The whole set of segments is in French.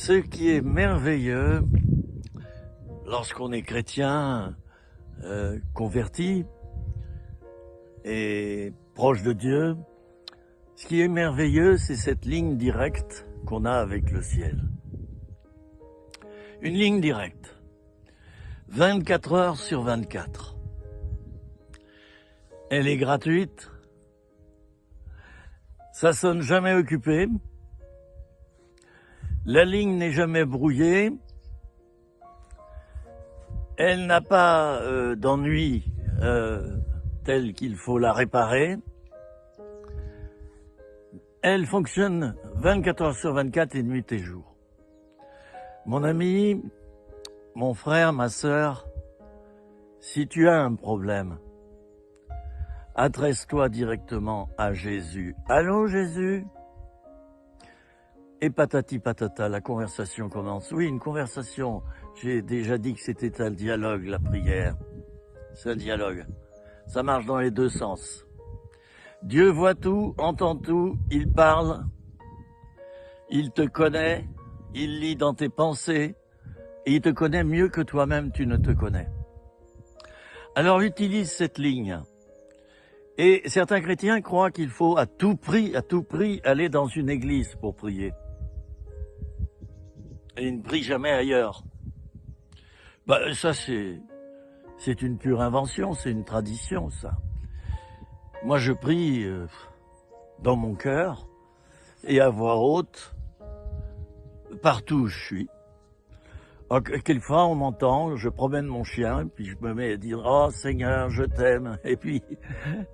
Ce qui est merveilleux lorsqu'on est chrétien, converti et proche de Dieu, ce qui est merveilleux, c'est cette ligne directe qu'on a avec le ciel. Une ligne directe, 24 heures sur 24. Elle est gratuite, ça sonne jamais occupé, la ligne n'est jamais brouillée, elle n'a pas d'ennui tel qu'il faut la réparer. Elle fonctionne 24 heures sur 24 et nuit et jour. Mon ami, mon frère, ma sœur, si tu as un problème, adresse-toi directement à Jésus. Allô Jésus? Et patati patata, la conversation commence. Oui, une conversation. J'ai déjà dit que c'était un dialogue, la prière. C'est un dialogue. Ça marche dans les deux sens. Dieu voit tout, entend tout, il parle, il te connaît, il lit dans tes pensées, et il te connaît mieux que toi-même tu ne te connais. Alors utilise cette ligne. Et certains chrétiens croient qu'il faut à tout prix aller dans une église pour prier. Et ils ne prient jamais ailleurs. Ça c'est une pure invention, c'est une tradition ça. Moi je prie dans mon cœur et à voix haute, partout où je suis. Alors, quelquefois on m'entend, je promène mon chien, puis je me mets à dire « Oh Seigneur, je t'aime ». Et puis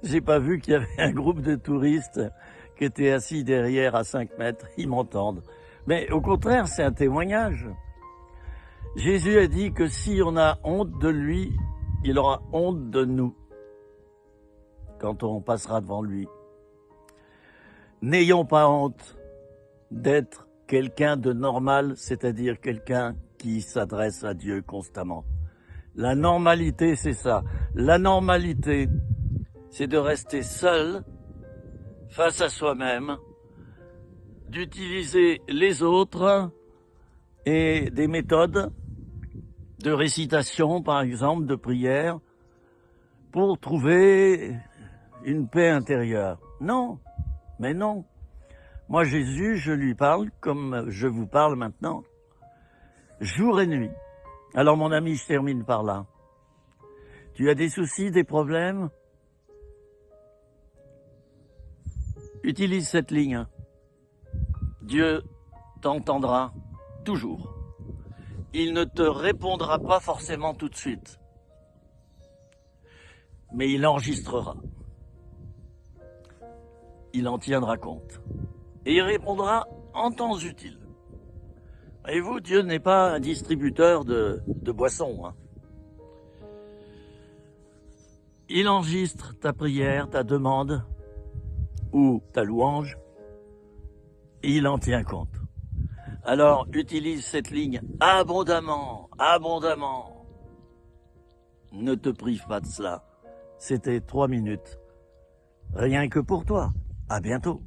j'ai pas vu qu'il y avait un groupe de touristes qui étaient assis derrière à 5 mètres, ils m'entendent. Mais au contraire, c'est un témoignage. Jésus a dit que si on a honte de lui, il aura honte de nous quand on passera devant lui. N'ayons pas honte d'être quelqu'un de normal, c'est-à-dire quelqu'un qui s'adresse à Dieu constamment. La normalité, c'est ça. La normalité, c'est de rester seul face à soi-même, d'utiliser les autres et des méthodes de récitation, par exemple, de prière, pour trouver une paix intérieure. Non, mais non. Moi, Jésus, je lui parle comme je vous parle maintenant, jour et nuit. Alors, mon ami, je termine par là. Tu as des soucis, des problèmes? Utilise cette ligne. Dieu t'entendra toujours. Il ne te répondra pas forcément tout de suite, mais il enregistrera. Il en tiendra compte. Et il répondra en temps utile. Voyez-vous, Dieu n'est pas un distributeur de boissons. Hein. Il enregistre ta prière, ta demande ou ta louange, et il en tient compte. Alors, utilise cette ligne abondamment, abondamment. Ne te prive pas de cela. C'était 3 minutes. Rien que pour toi. À bientôt.